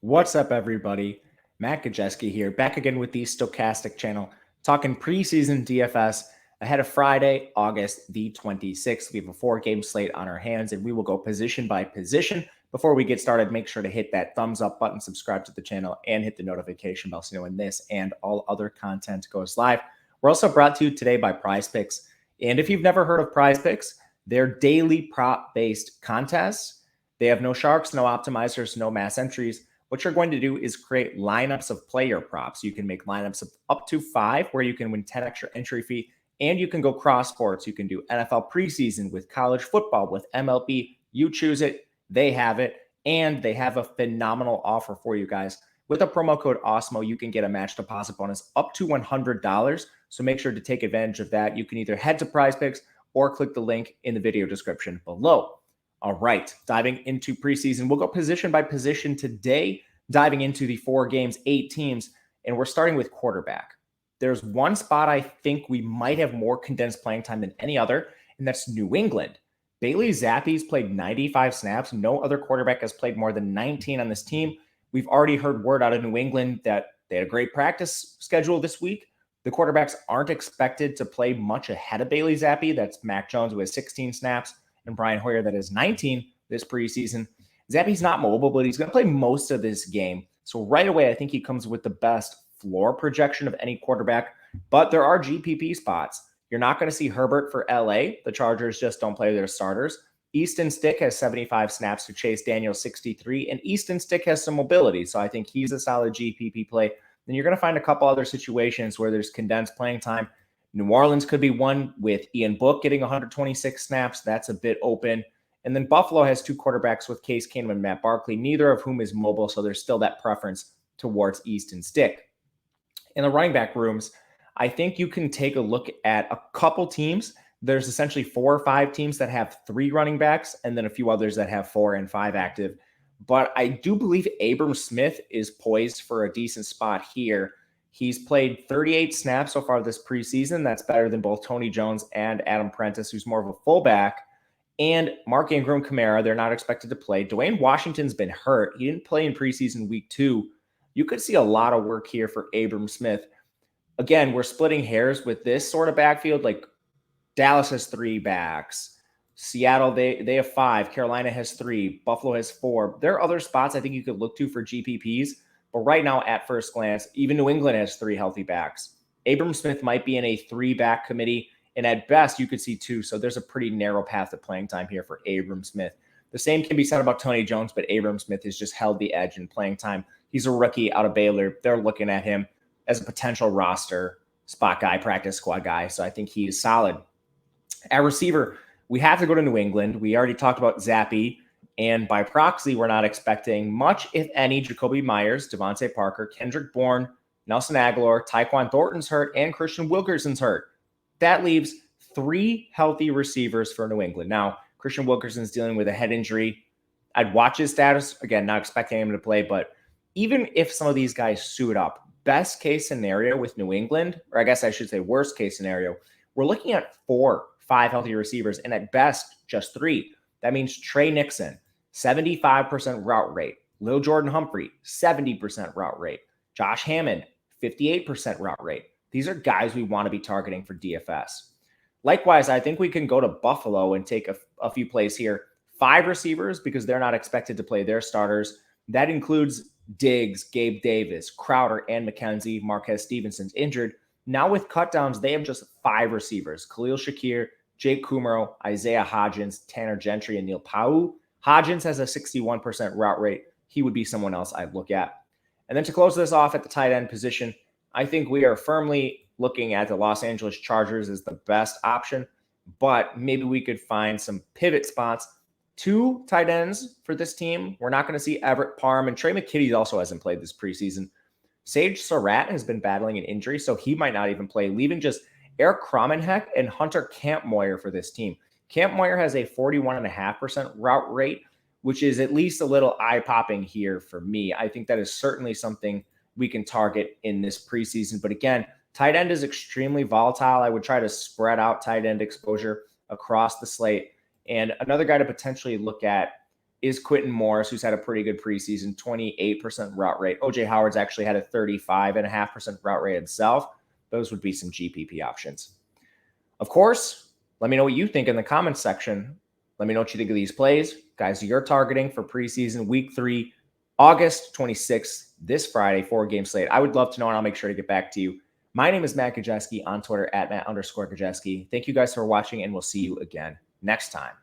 What's up, everybody? Matt Gajeski here, back again with the Stokastic channel, talking preseason DFS ahead of Friday, August the 26th. We have a 4-game slate on our hands, and we will go position by position. Before we get started, make sure to hit that thumbs up button, subscribe to the channel, and hit the notification bell so you know when this and all other content goes live. We're also brought to you today by PrizePicks. And if you've never heard of PrizePicks, they're daily prop-based contests. They have no sharks, no optimizers, no mass entries. What you're going to do is create lineups of player props. You can make lineups of up to 5 where you can win 10 extra entry fee, and you can go cross sports. You can do NFL preseason with college football, with MLB. You choose it, they have it, and they have a phenomenal offer for you guys. With a promo code OSMO, you can get a match deposit bonus up to $100. So make sure to take advantage of that. You can either head to PrizePicks or click the link in the video description below. All right, diving into preseason. We'll go position by position today, diving into the 4 games, 8 teams, and we're starting with quarterback. There's one spot I think we might have more condensed playing time than any other, and that's New England. Bailey Zappe's played 95 snaps. No other quarterback has played more than 19 on this team. We've already heard word out of New England that they had a great practice schedule this week. The quarterbacks aren't expected to play much ahead of Bailey Zappe. That's Mac Jones, who has 16 snaps, and Brian Hoyer, that is 19 this preseason. Zappe's not mobile, but he's going to play most of this game. So right away, I think he comes with the best floor projection of any quarterback. But there are GPP spots. You're not going to see Herbert for LA. The Chargers just don't play their starters. Easton Stick has 75 snaps to Chase Daniel 63, and Easton Stick has some mobility. So I think he's a solid GPP play. Then you're going to find a couple other situations where there's condensed playing time. New Orleans could be one with Ian Book getting 126 snaps. That's a bit open. And then Buffalo has 2 quarterbacks with Case Keenum and Matt Barkley, neither of whom is mobile. So there's still that preference towards Easton Stick. In the running back rooms, I think you can take a look at a couple teams. There's essentially 4 or 5 teams that have 3 running backs, and then a few others that have 4 and 5 active. But I do believe Abram Smith is poised for a decent spot here. He's played 38 snaps so far this preseason. That's better than both Tony Jones and Adam Prentice, who's more of a fullback. And Mark Ingram, Kamara, they're not expected to play. Dwayne Washington's been hurt. He didn't play in preseason week 2. You could see a lot of work here for Abram Smith. Again, we're splitting hairs with this sort of backfield. Like Dallas has 3 backs. Seattle, they have 5. Carolina has 3. Buffalo has 4. There are other spots I think you could look to for GPPs. But right now, at first glance, even New England has 3 healthy backs. Abram Smith might be in a 3-back committee, and at best, you could see 2. So there's a pretty narrow path of playing time here for Abram Smith. The same can be said about Tony Jones, but Abram Smith has just held the edge in playing time. He's a rookie out of Baylor. They're looking at him as a potential roster spot guy, practice squad guy. So I think he is solid. At receiver, we have to go to New England. We already talked about Zappe. And by proxy, we're not expecting much, if any, Jacoby Myers, Devontae Parker, Kendrick Bourne, Nelson Aguilar, Tyquan Thornton's hurt, and Christian Wilkerson's hurt. That leaves 3 healthy receivers for New England. Now, Christian Wilkerson's dealing with a head injury. I'd watch his status. Again, not expecting him to play, but even if some of these guys suit up, best case scenario with New England, or I guess I should say worst case scenario, we're looking at 4, 5 healthy receivers, and at best, just 3. That means Trey Nixon, 75% route rate. Lil Jordan Humphrey, 70% route rate. Josh Hammond, 58% route rate. These are guys we want to be targeting for DFS. Likewise, I think we can go to Buffalo and take a few plays here. 5 receivers because they're not expected to play their starters. That includes Diggs, Gabe Davis, Crowder, and McKenzie. Marquez Stevenson's injured. Now with cutdowns, they have just 5 receivers. Khalil Shakir, Jake Kumaro, Isaiah Hodgins, Tanner Gentry, and Neil Pau'u. Hodgins has a 61% route rate. He would be someone else I'd look at. And then to close this off at the tight end position, I think we are firmly looking at the Los Angeles Chargers as the best option, but maybe we could find some pivot spots. 2 tight ends for this team. We're not going to see Everett Parham, and Trey McKitty also hasn't played this preseason. Sage Surratt has been battling an injury, so he might not even play, leaving just Eric Cromenheck and Hunter Kampmoyer for this team. Kampmoyer has a 41.5% route rate, which is at least a little eye-popping here for me. I think that is certainly something we can target in this preseason. But again, tight end is extremely volatile. I would try to spread out tight end exposure across the slate. And another guy to potentially look at is Quentin Morris, who's had a pretty good preseason, 28% route rate. OJ Howard's actually had a 35.5% route rate himself. Those would be some GPP options. Of course, let me know what you think in the comments section. Let me know what you think of these plays. Guys, you're targeting for preseason week 3, August 26th, this Friday, 4-game slate. I would love to know, and I'll make sure to get back to you. My name is Matt Gajeski on Twitter at Matt_Gajeski. Thank you guys for watching, and we'll see you again next time.